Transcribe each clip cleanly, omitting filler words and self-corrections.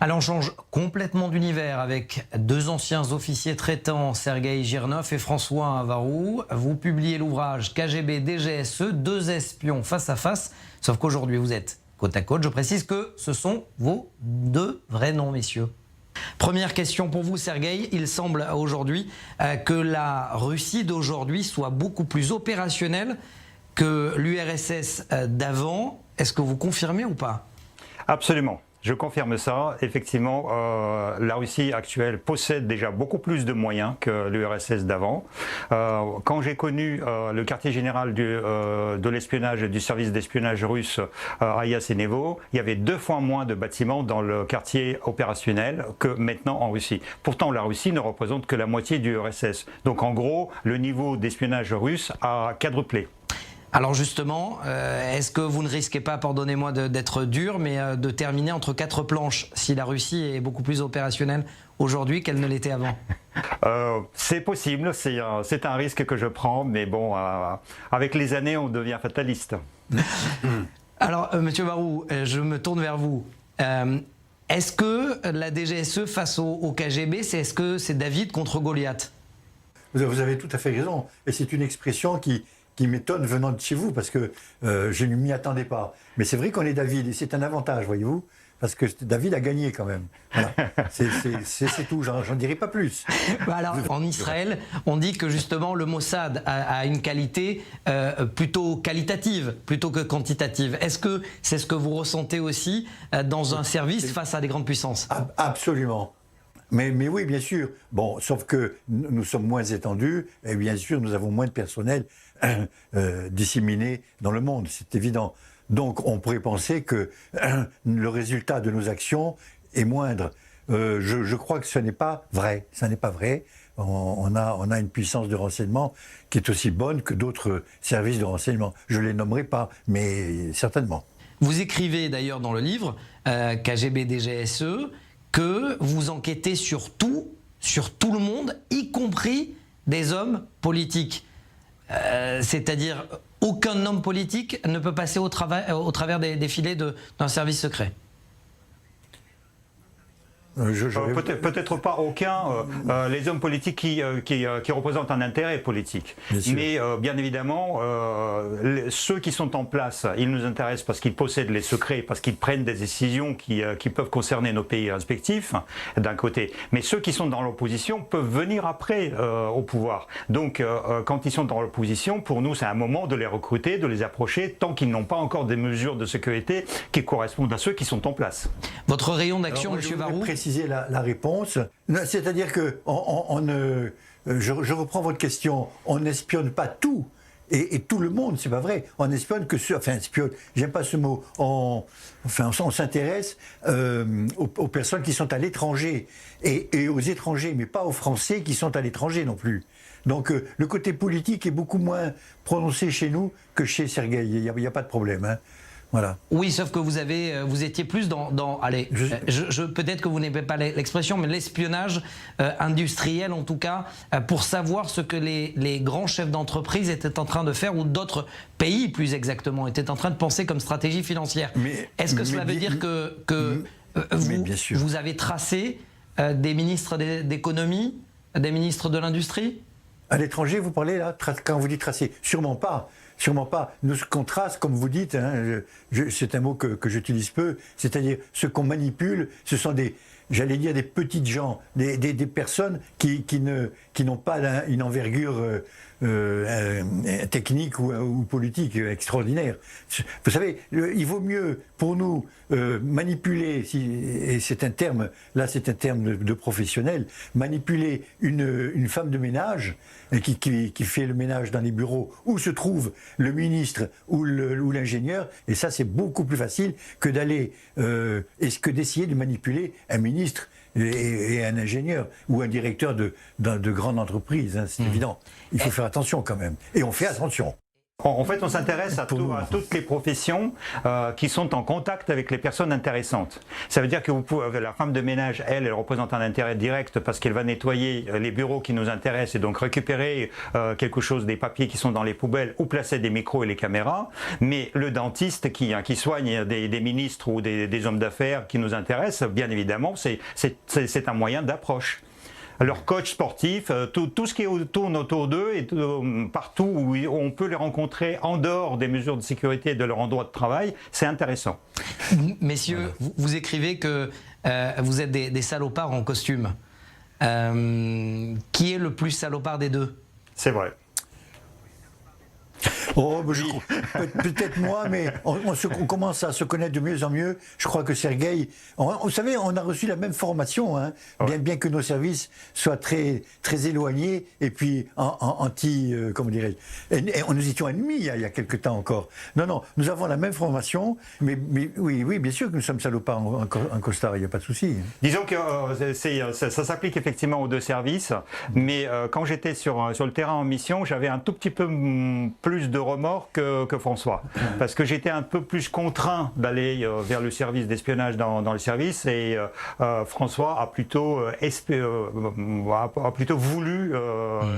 Allez, on change complètement d'univers avec deux anciens officiers traitants, Sergueï Girnov et François Varou. Vous publiez l'ouvrage KGB DGSE, deux espions face à face, sauf qu'aujourd'hui vous êtes côte à côte. Je précise que ce sont vos deux vrais noms, messieurs. Première question pour vous, Sergueï. Il semble aujourd'hui que la Russie d'aujourd'hui soit beaucoup plus opérationnelle que l'URSS d'avant. Est-ce que vous confirmez ou pas? Absolument. Je confirme ça. Effectivement, la Russie actuelle possède déjà beaucoup plus de moyens que l'URSS d'avant. Quand j'ai connu le quartier général de l'espionnage et du service d'espionnage russe à Yasenevo, il y avait 2 fois moins de bâtiments dans le quartier opérationnel que maintenant en Russie. Pourtant, la Russie ne représente que la moitié du URSS. Donc en gros, le niveau d'espionnage russe a quadruplé. Alors justement, est-ce que vous ne risquez pas, pardonnez-moi d'être dur, mais de terminer entre 4 planches si la Russie est beaucoup plus opérationnelle aujourd'hui qu'elle ne l'était avant? C'est possible, c'est un risque que je prends, mais bon, avec les années, on devient fataliste. Alors, Monsieur Varou, je me tourne vers vous. Est-ce que la DGSE face au KGB, est-ce que c'est David contre Goliath? Vous avez tout à fait raison, et c'est une expression qui m'étonne venant de chez vous, parce que je ne m'y attendais pas. Mais c'est vrai qu'on est David, et c'est un avantage, voyez-vous, parce que David a gagné quand même. Voilà. C'est tout, j'en dirai pas plus. Alors, en Israël, on dit que justement le Mossad a une qualité plutôt qualitative, plutôt que quantitative. Est-ce que c'est ce que vous ressentez aussi dans un service face à des grandes puissances? Absolument. Mais oui, bien sûr. Bon, sauf que nous sommes moins étendus, et bien sûr, nous avons moins de personnel disséminé dans le monde, c'est évident. Donc, on pourrait penser que le résultat de nos actions est moindre. Je crois que ce n'est pas vrai. Ça n'est pas vrai. On a une puissance de renseignement qui est aussi bonne que d'autres services de renseignement. Je ne les nommerai pas, mais certainement. Vous écrivez d'ailleurs dans le livre KGB DGSE que vous enquêtez sur tout le monde, y compris des hommes politiques. C'est-à-dire, aucun homme politique ne peut passer au travers des filets d'un service secret. Peut-être pas aucun, les hommes politiques qui représentent un intérêt politique. Mais bien évidemment, ceux qui sont en place, ils nous intéressent parce qu'ils possèdent les secrets, parce qu'ils prennent des décisions qui peuvent concerner nos pays respectifs, d'un côté. Mais ceux qui sont dans l'opposition peuvent venir après au pouvoir. Donc quand ils sont dans l'opposition, pour nous c'est un moment de les recruter, de les approcher, tant qu'ils n'ont pas encore des mesures de sécurité qui correspondent à ceux qui sont en place. Votre rayon d'action, M. Varou? La réponse, c'est-à-dire que je reprends votre question, on n'espionne pas tout et tout le monde, c'est pas vrai. On espionne que espionne, j'aime pas ce mot. On s'intéresse aux personnes qui sont à l'étranger et aux étrangers, mais pas aux Français qui sont à l'étranger non plus. Donc le côté politique est beaucoup moins prononcé chez nous que chez Sergueï. Il n'y a pas de problème. Hein. Voilà. Oui, sauf que vous étiez plus allez, peut-être que vous n'aimez pas l'expression, mais l'espionnage industriel en tout cas, pour savoir ce que les grands chefs d'entreprise étaient en train de faire, ou d'autres pays plus exactement, étaient en train de penser comme stratégie financière. Est-ce que cela veut dire que vous avez tracé des ministres d'économie, des ministres de l'industrie? À l'étranger, vous parlez là, quand vous dites tracer? Sûrement pas. Sûrement pas. Nous, ce qu'on trace, comme vous dites, hein, c'est un mot que j'utilise peu, c'est-à-dire ce qu'on manipule, ce sont j'allais dire des petites gens, des personnes qui n'ont pas une envergure technique ou politique extraordinaire. Vous savez, il vaut mieux pour nous manipuler, et c'est un terme, là c'est un terme de professionnel, manipuler une femme de ménage qui fait le ménage dans les bureaux où se trouve le ministre ou l'ingénieur, et ça c'est beaucoup plus facile que d'essayer de manipuler un ministre et un ingénieur ou un directeur de grande entreprise, hein, c'est évident. Il faut faire attention quand même. Et on fait attention. En fait, on s'intéresse à toutes les professions qui sont en contact avec les personnes intéressantes. Ça veut dire que la femme de ménage, elle représente un intérêt direct parce qu'elle va nettoyer les bureaux qui nous intéressent et donc récupérer quelque chose des papiers qui sont dans les poubelles ou placer des micros et les caméras. Mais le dentiste qui soigne des ministres ou des hommes d'affaires qui nous intéressent, bien évidemment, c'est un moyen d'approche. Leur coach sportif, tout ce qui tourne autour d'eux et partout où on peut les rencontrer en dehors des mesures de sécurité et de leur endroit de travail, c'est intéressant. Messieurs, vous écrivez que vous êtes des salopards en costume. Qui est le plus salopard des deux? C'est vrai. Oh, peut-être moi, mais on commence à se connaître de mieux en mieux. Je crois que Sergueï, vous savez, on a reçu la même formation, hein, bien que nos services soient très, très éloignés et puis comment dirais-je, nous étions ennemis il y a quelque temps encore. Non, nous avons la même formation, mais oui, bien sûr que nous sommes salopards en costard, il n'y a pas de souci. Disons que ça s'applique effectivement aux deux services, mais quand j'étais sur le terrain en mission, j'avais un tout petit peu plus de remords que François, parce que j'étais un peu plus contraint d'aller vers le service d'espionnage dans le service, et François a plutôt voulu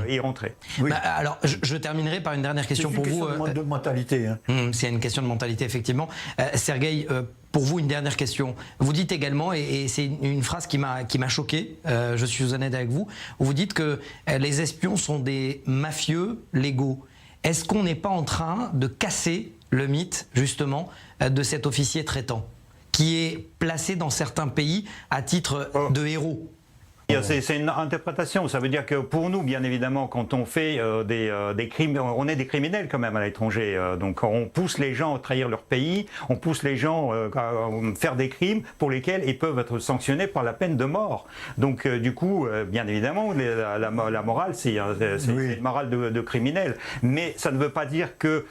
y rentrer. Oui. Alors, je terminerai par une dernière question pour vous. C'est de mentalité. Hein. C'est une question de mentalité, effectivement. Sergueï, pour vous, une dernière question. Vous dites également, et c'est une phrase qui m'a choqué, je suis honnête avec vous, vous dites que les espions sont des mafieux légaux. Est-ce qu'on n'est pas en train de casser le mythe, justement, de cet officier traitant, qui est placé dans certains pays à titre de héros? C'est une interprétation, ça veut dire que pour nous, bien évidemment, quand on fait des crimes, on est des criminels quand même à l'étranger, donc on pousse les gens à trahir leur pays, on pousse les gens à faire des crimes pour lesquels ils peuvent être sanctionnés par la peine de mort. Donc du coup, bien évidemment, la morale, c'est une morale de criminel, mais ça ne veut pas dire que...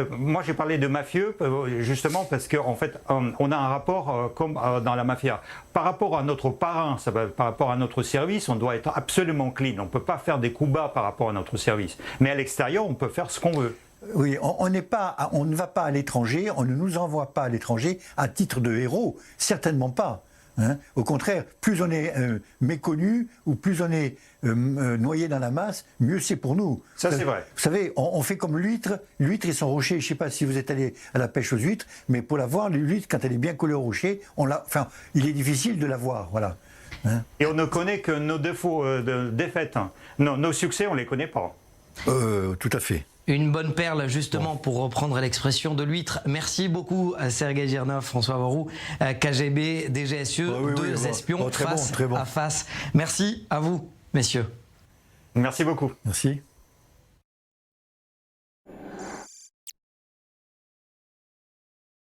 moi j'ai parlé de mafieux, justement parce qu'en fait, on a un rapport comme dans la mafia. Par rapport à notre parrain, par rapport à notre service, on doit être absolument clean. On ne peut pas faire des coups bas par rapport à notre service. Mais à l'extérieur, on peut faire ce qu'on veut. Oui, on ne va pas à l'étranger, on ne nous envoie pas à l'étranger à titre de héros, certainement pas. Hein. Au contraire, plus on est méconnu ou plus on est noyé dans la masse, mieux c'est pour nous. Ça c'est vrai. Vous savez, on fait comme l'huître et son rocher. Je ne sais pas si vous êtes allé à la pêche aux huîtres, mais pour la voir, l'huître, quand elle est bien collée au rocher, il est difficile de la voir. Voilà. Hein? Et on ne connaît que nos défauts, défaites. Hein. Nos succès, on ne les connaît pas. Tout à fait. Une bonne perle, justement, pour reprendre l'expression de l'huître. Merci beaucoup, Sergueï Girnov, François Avaroux, KGB, DGSE, deux espions face à face. Merci à vous, messieurs. Merci beaucoup. Merci.